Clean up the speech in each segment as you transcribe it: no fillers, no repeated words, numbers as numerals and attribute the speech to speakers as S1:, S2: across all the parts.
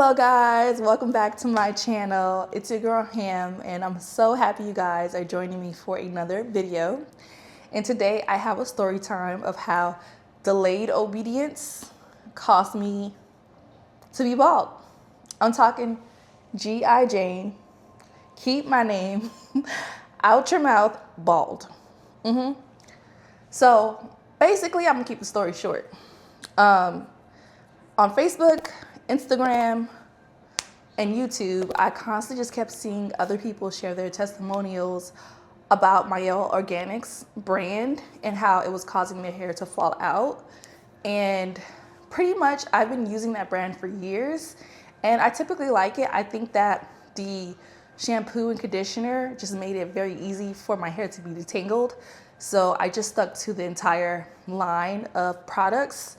S1: Hello guys, welcome back to my channel. It's your girl Ham, and I'm so happy you guys are joining me for another video. And today I have a story time of how delayed obedience caused me to be bald. I'm talking G.I. Jane, keep my name out your mouth, bald. So basically I'm gonna keep the story short. On Facebook, Instagram, and YouTube, I constantly just kept seeing other people share their testimonials about Mielle Organics brand and how it was causing their hair to fall out. And pretty much I've been using that brand for years, and I typically like it. I think that the shampoo and conditioner just made it very easy for my hair to be detangled. So I just stuck to the entire line of products.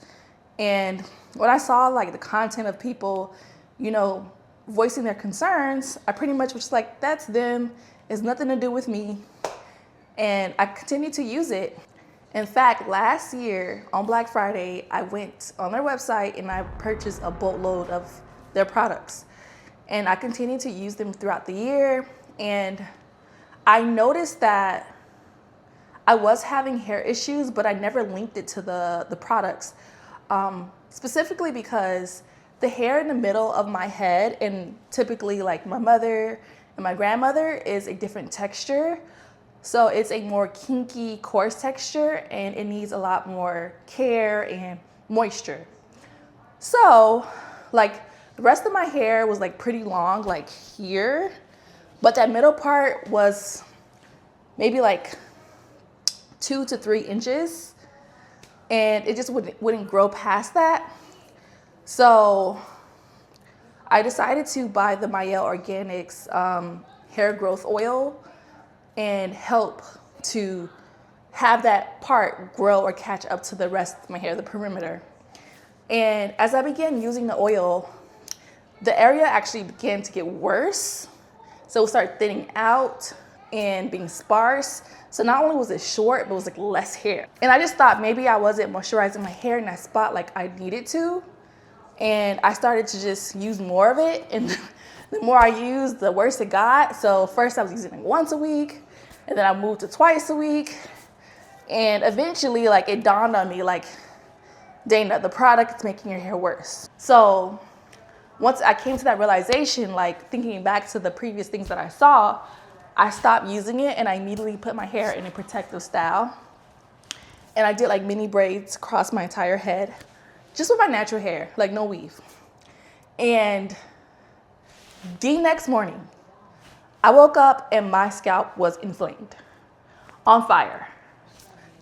S1: And when I saw like the content of people, voicing their concerns, I pretty much was like, that's them. It's nothing to do with me. And I continued to use it. In fact, last year on Black Friday, I went on their website and I purchased a boatload of their products. And I continued to use them throughout the year. And I noticed that I was having hair issues, but I never linked it to the products. Specifically because the hair in the middle of my head, and typically like my mother and my grandmother, is a different texture. So it's a more kinky, coarse texture, and it needs a lot more care and moisture. So like the rest of my hair was like pretty long, like here, but that middle part was maybe like 2 to 3 inches. And it just wouldn't grow past that. So I decided to buy the Mielle Organics hair growth oil and help to have that part grow or catch up to the rest of my hair, the perimeter. And as I began using the oil, the area actually began to get worse. So it started thinning out and being sparse. So not only was it short, but it was like less hair. And I just thought maybe I wasn't moisturizing my hair in that spot like I needed to. And I started to just use more of it. And the more I used, the worse it got. So first I was using it once a week, and then I moved to twice a week. And eventually like it dawned on me like, Dana, the product is making your hair worse. So once I came to that realization, like thinking back to the previous things that I saw, I stopped using it and I immediately put my hair in a protective style. And I did like mini braids across my entire head, just with my natural hair, like no weave. And the next morning, I woke up and my scalp was inflamed, on fire.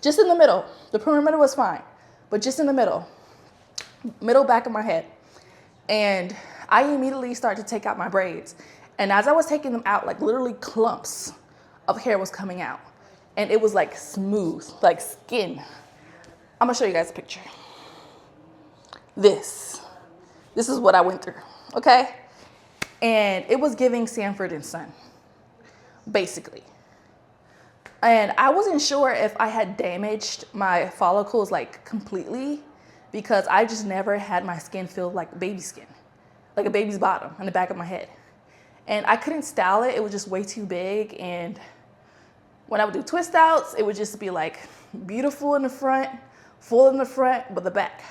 S1: Just in the middle. The perimeter was fine, but just in the middle back of my head. And I immediately started to take out my braids. And as I was taking them out, like literally clumps of hair was coming out. And it was like smooth, like skin. I'm gonna show you guys a picture. This is what I went through, okay? And it was giving Sanford and Son, basically. And I wasn't sure if I had damaged my follicles like completely, because I just never had my skin feel like baby skin, like a baby's bottom on the back of my head. And I couldn't style it. It was just way too big. And when I would do twist outs, it would just be like beautiful in the front, full in the front, but the back,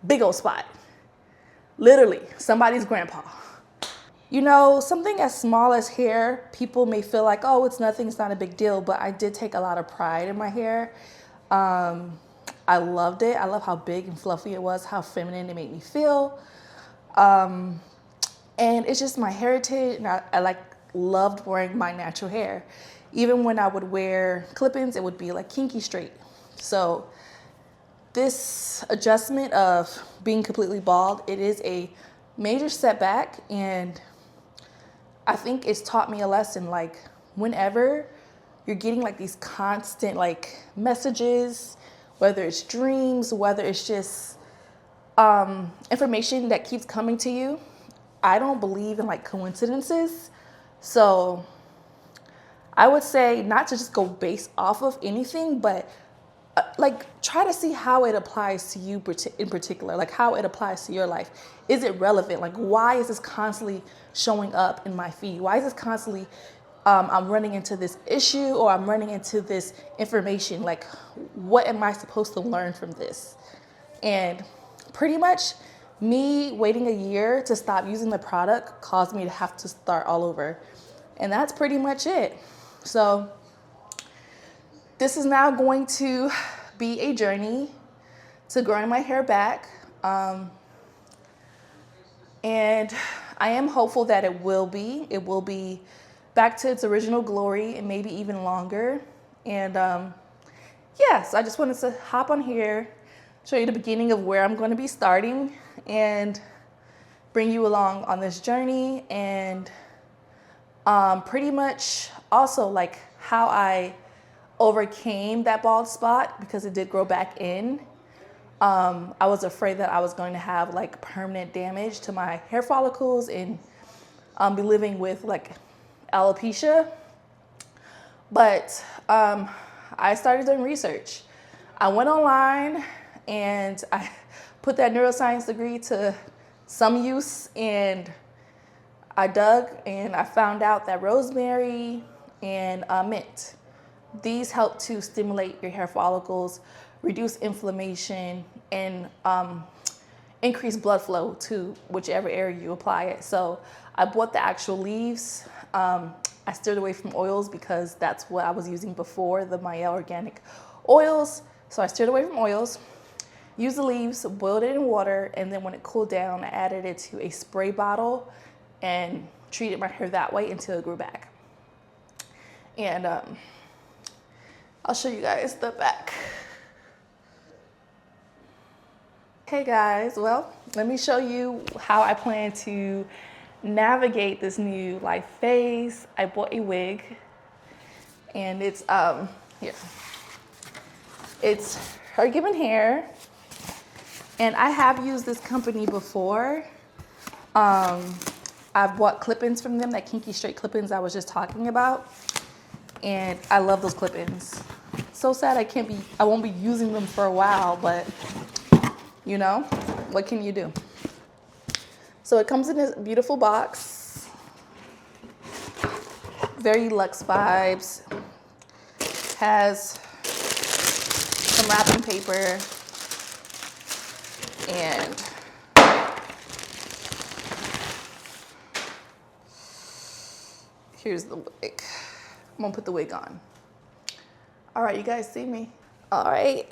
S1: big old spot. Literally somebody's grandpa. Something as small as hair, people may feel like, oh, it's nothing, it's not a big deal. But I did take a lot of pride in my hair. I loved it. I love how big and fluffy it was, how feminine it made me feel. And it's just my heritage, and I loved wearing my natural hair. Even when I would wear clip-ins, it would be like kinky straight. So this adjustment of being completely bald, it is a major setback, and I think it's taught me a lesson. Like whenever you're getting like these constant like messages, whether it's dreams, whether it's just information that keeps coming to you, I don't believe in like coincidences. So I would say not to just go based off of anything, but like try to see how it applies to you in particular, like how it applies to your life. Is it relevant? Like, why is this constantly showing up in my feed? Why is this constantly I'm running into this issue, or I'm running into this information? Like, what am I supposed to learn from this? And pretty much me waiting a year to stop using the product caused me to have to start all over. And that's pretty much it. So this is now going to be a journey to growing my hair back. And I am hopeful that it will be back to its original glory and maybe even longer. And so I just wanted to hop on here, show you the beginning of where I'm going to be starting, and bring you along on this journey, and pretty much also like how I overcame that bald spot, because it did grow back in. I was afraid that I was going to have like permanent damage to my hair follicles and be living with like alopecia. But I started doing research. I went online and I put that neuroscience degree to some use, and I dug and I found out that rosemary and mint, these help to stimulate your hair follicles, reduce inflammation, and increase blood flow to whichever area you apply it. So I bought the actual leaves. I steered away from oils because that's what I was using before, the Maya organic oils. So I steered away from oils, used the leaves, boiled it in water, and then when it cooled down, I added it to a spray bottle and treated my hair that way until it grew back. And I'll show you guys the back. Okay guys, well, let me show you how I plan to navigate this new life phase. I bought a wig, and it's here. It's Her Given Hair, and I have used this company before. I've bought clip-ins from them, that kinky straight clip-ins I was just talking about, and I love those clip-ins. So sad I won't be using them for a while, but you know, what can you do? So it comes in this beautiful box, very luxe vibes, has some wrapping paper, and here's the wig. I'm gonna put the wig on. All right, you guys see me? All right.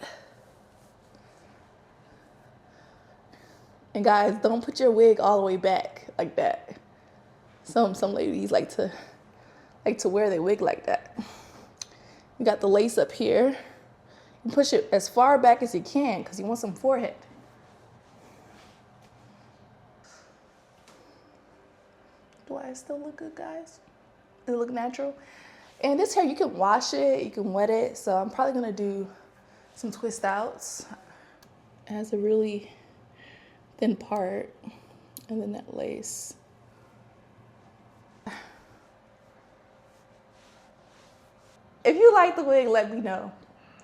S1: And guys, don't put your wig all the way back like that. Some ladies like to wear their wig like that. You got the lace up here. You push it as far back as you can because you want some forehead. Do I still look good, guys? Does it look natural? And this hair, you can wash it, you can wet it. So I'm probably gonna do some twist outs. It has a really thin part, and then that lace. If you like the wig, let me know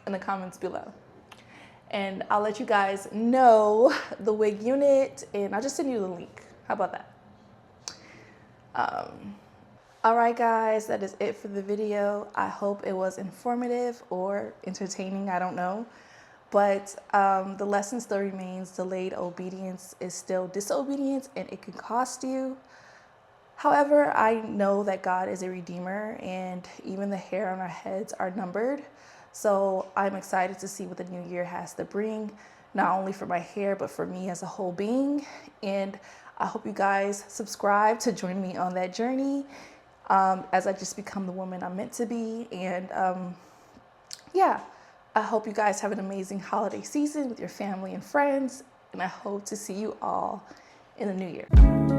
S1: in the comments below, and I'll let you guys know the wig unit, and I'll just send you the link. How about that? All right guys, that is it for the video. I hope it was informative or entertaining, I don't know. But the lesson still remains: delayed obedience is still disobedience, and it can cost you. However, I know that God is a redeemer, and even the hair on our heads are numbered. So I'm excited to see what the new year has to bring, not only for my hair, but for me as a whole being. And I hope you guys subscribe to join me on that journey as I just become the woman I'm meant to be. And yeah. I hope you guys have an amazing holiday season with your family and friends, and I hope to see you all in the new year.